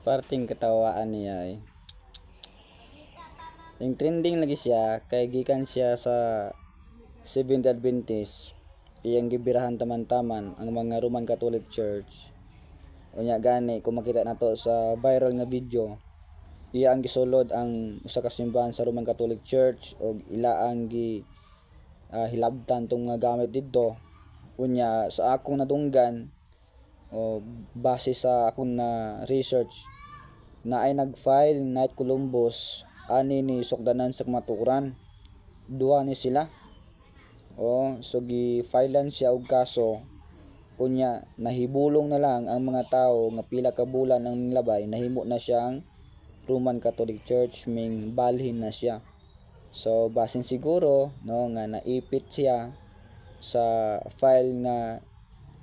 Parting katawaan niya ay yung trending lagi siya kay gikan siya sa Seventh Adventist iyang gibirahan taman-taman ang mga Roman Catholic Church. Unya gani kung makita nato sa viral nga video, iya ang gisulod ang usa ka simbahan sa Roman Catholic Church og ila ang hilabtan tong nga gamit didto. Unya sa akong nadunggan o base sa akong na research na ay nag-file Knight Columbus ani ni sukdanan sa kamaturan, duha ni sila. So gi-filean siya og kaso. Unya nahibulong na lang ang mga tao nga pila ka bulan ang nilabay nahimo na siyang Roman Catholic Church, ming balhin na siya. So basin siguro no nga naipit siya sa file nga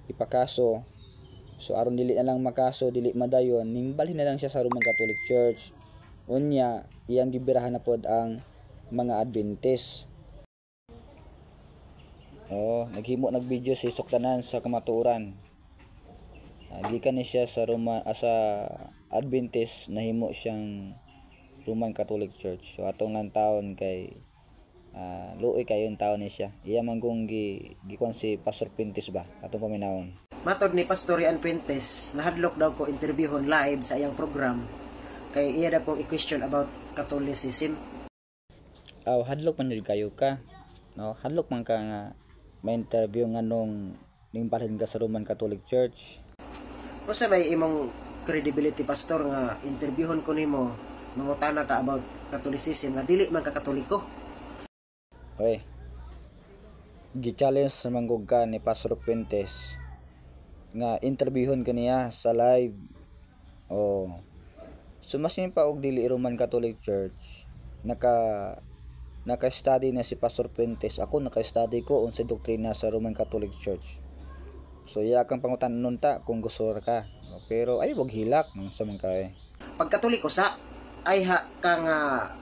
ipakaso. So aron dili na lang makaso, dili madayon, ning balhin na lang siya sa Roman Catholic Church. Unya iyang gibirahan na pod ang mga Adventist. Naghimo nagvideo si sukdanan sa kamaturan. Gikan ni siya sa Adventist, nahimo siyang Roman Catholic Church. So atong lang taon kay luoy kayo yung taon ni siya. Iya man kung gikon si Pastor Pintis ba atong paminawon. Matod ni Pastor Ian Pintis, nahadlok daw ko interviewon live sa iyang program kay iya daw kong i-question about Catholicism. Hadlok man jud kayo ka. No, hadlok man ka nga may interview nganong ning balhin ka sa Roman Catholic Church. Usa may imong credibility pastor nga interviewon ko nimo mangutana ka about Catholicism nga dili man ka Katoliko. Okay. Gi-challenge naman ko ka ni Pastor Pintis nga interviewon kaniya sa live. Sumasin pa og dili Roman Catholic Church. Naka-study na si Pastor Pintis. Ako naka-study ko unsay doktrina sa Roman Catholic Church. So iya kang pangutan-on ta kung gusto ka. Pero ay wag hilak nang sa man kay. Pag Katoliko sa ay ka nga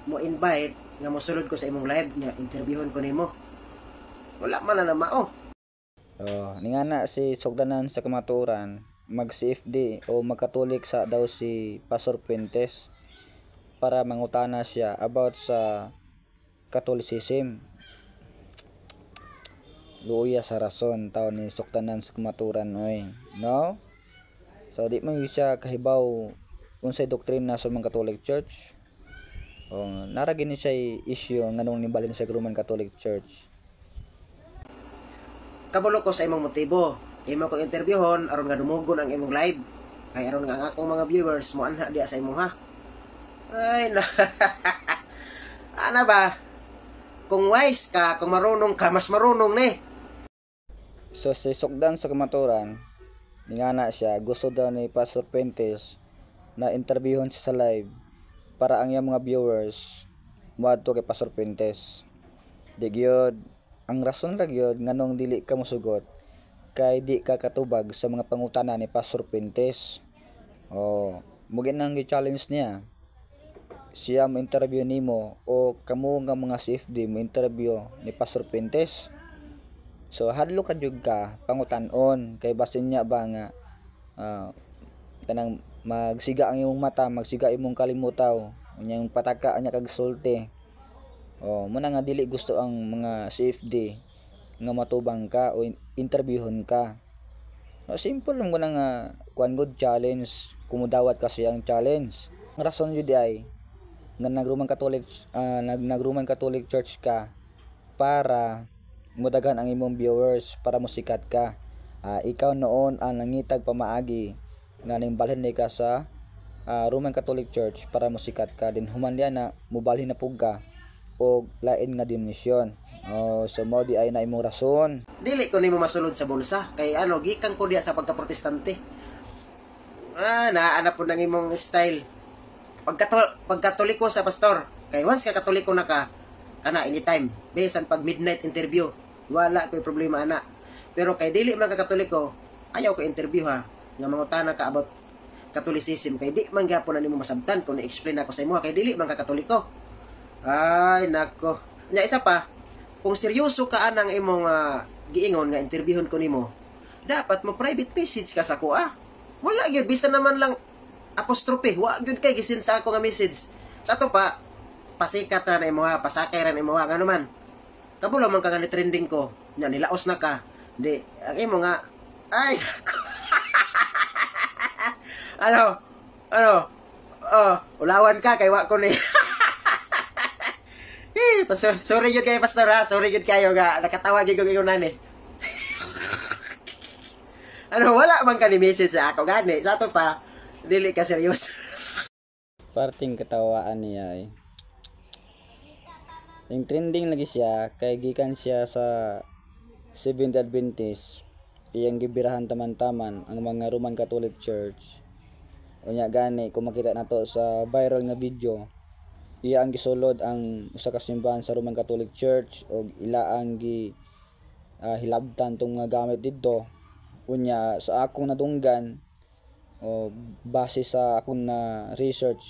mo invite nga mosulod ko sa imong live nga interviewon ko nimo. Wala man na mao. Ningana si sugdanan sa kamaturan mag-CFD o magkatolik sa daw si Pastor Pintis para mangutana siya about sa Catholicism. Luya sa rason tao ni sukdanan sa kamaturan oy. No? So di man siya kahibaw unsay doktrina sa mga Catholic Church. Nara gini siya issue nganong nibalhin sa Roman Catholic Church. Kabalo ko sa imong motibo. Imo ko interviewon aron nga dumugon ang imong live. Kay aron nga ang akong mga viewers mo anha diya sa imo ha. Ay na. Ana ba? Kung wise ka, kung marunong ka, mas marunong ni. So si sukdan sa kamaturan, ningana siya gusto daw ni Pastor Pintis na interviewon siya sa live para ang iyang mga viewers moadto kay Pastor Pintis. Di gyud ang rason ra gyud nganong dili ka mosugot kay di ka katubag sa mga pangutana ni Pastor Pintis. Mugin nang gi-challenge niya. Siya mo interview nimo o kamo nga mga CFD mo interview ni Pastor Pintis. So hadlok ra jud ka pangutan-on kay basin niya ba nga kanang magsiga ang imong mata, magsiga imong kalimutaw, unyang pataka anya kag sulti. Muna nga dili gusto ang mga CFD nga matubang ka o interviewon ka. Simple lang guna nga kuan good challenge, kumudawat kasi ang challenge. Ang rason jud ay nga nag-Roman Catholic Church ka para mudagan ang imong viewers, para musikat ka. Ikaw noon ang nangitag pamaagi nga nimbalhin ka sa Roman Catholic Church para musikat ka, din human diyan na mubalhin na pug ka og lain nga denominasyon. So mo di ay na imong rason. Dili ko nimo masulod sa bulsa kay gikan ko diya sa pagka-protestante. Naana po nang imong style. Pagkatoliko sa pastor, kay once ka Katoliko na ka, kana anytime, bisan pag midnight interview, wala koy problema ana. Pero kay dili man ka Katoliko, ayaw ko interview ha, nga mangutana ka about Catholicism, kay di man gyapon na nimo masabtan kung i-explain ako sa imo, kay dili man ka Katoliko. Ay nako. Nya isa pa, kung seryoso ka anang imong giingon nga interviewon ko nimo, dapat mo private message ka sa ko Wala gyud bisan naman lang apostrophe, wa gyud kay gisin sa ako nga message. Sa to pa pasikat ra na imo ha, pasakay ra na imo ha, ngano man. Kabulo man ka nga ni trending ko. Nya nilaos na ka. Di ang imo nga ay ano? Oh, ulawan ka kay wa ko ni. Sorry yun kayo, pastor ha. Sorry yun kayo nga. Nakatawag yung ikunan eh. Ano, wala bang ka ni message sa ako gani? Sa to pa, dili ka serious. Parting katawaan niya ay. Yung trending lagi siya, kay gikan siya sa Seventh Adventist. Iyang gibirahan taman-taman ang mga Roman Catholic Church. Unya gani, kung makita nato sa viral nga video, iya ang gisulod ang usa ka simbahan sa Roman Catholic Church o ila ang hilabtan tong nga gamit didto. Unya sa akong nadunggan o base sa akong na research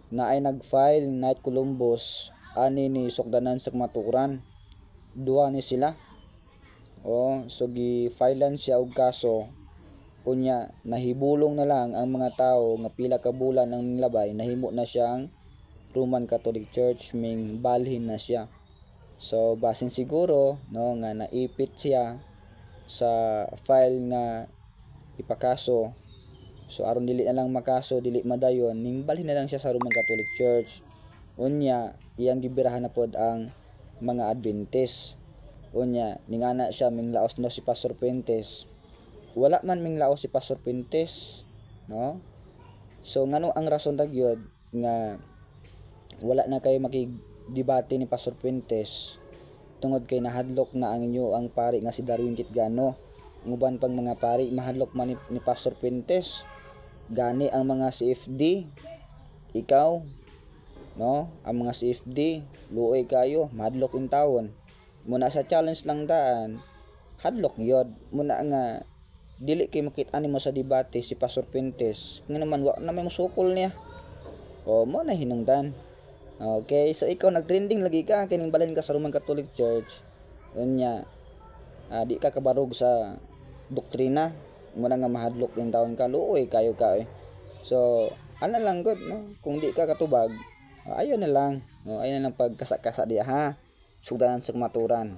na ay nag-file Knight Columbus ani ni sukdanan sa kamaturan. Duha ni sila. So gi-filean siya og kaso. Unya nahibulong na lang ang mga tao nga pila ka bulan ang nilabay, nahimo na siyang Roman Catholic Church, ming balhin na siya. So basin siguro no nga naipit siya sa file nga ipakaso. So aron dili na lang makaso, dili madayon, ning balhin na lang siya sa Roman Catholic Church. Unya iyang gibirahan na pod ang mga Adventist. Unya ning ana siya ming laos no si Pastor Fuentes. Wala man ming laos si Pastor Fuentes, no? So ngano ang rason ra gyud nga wala na kayo makidebate ni Pastor Fuentes tungod kay nahadlok na ang inyo ang pari nga si Darwin Kitgano. Nguban pang mga pari mahadlok man ni Pastor Fuentes. Gani ang mga CFD, ikaw, no? Ang mga CFD, luoy kayo, mahadlok in taon. Muna sa challenge lang daan, hadlok yod. Muna nga dili kay makita nimo sa debate si Pastor Fuentes. Nga naman wa na may musukol niya. Mo na hinungdan. Okay, so ikaw nagtrending lagi ka kining balhin ka sa Roman Catholic Church. Unya, di ka kabarog sa doktrina. Muna nga mahadlok din taon ka, luoy kayo ka eh. So, ano lang good, no? Kung di ka katubag, ayaw na lang. No? Ayaw na lang pagkasa-kasa diya ha. Sudanan sa kamaturan.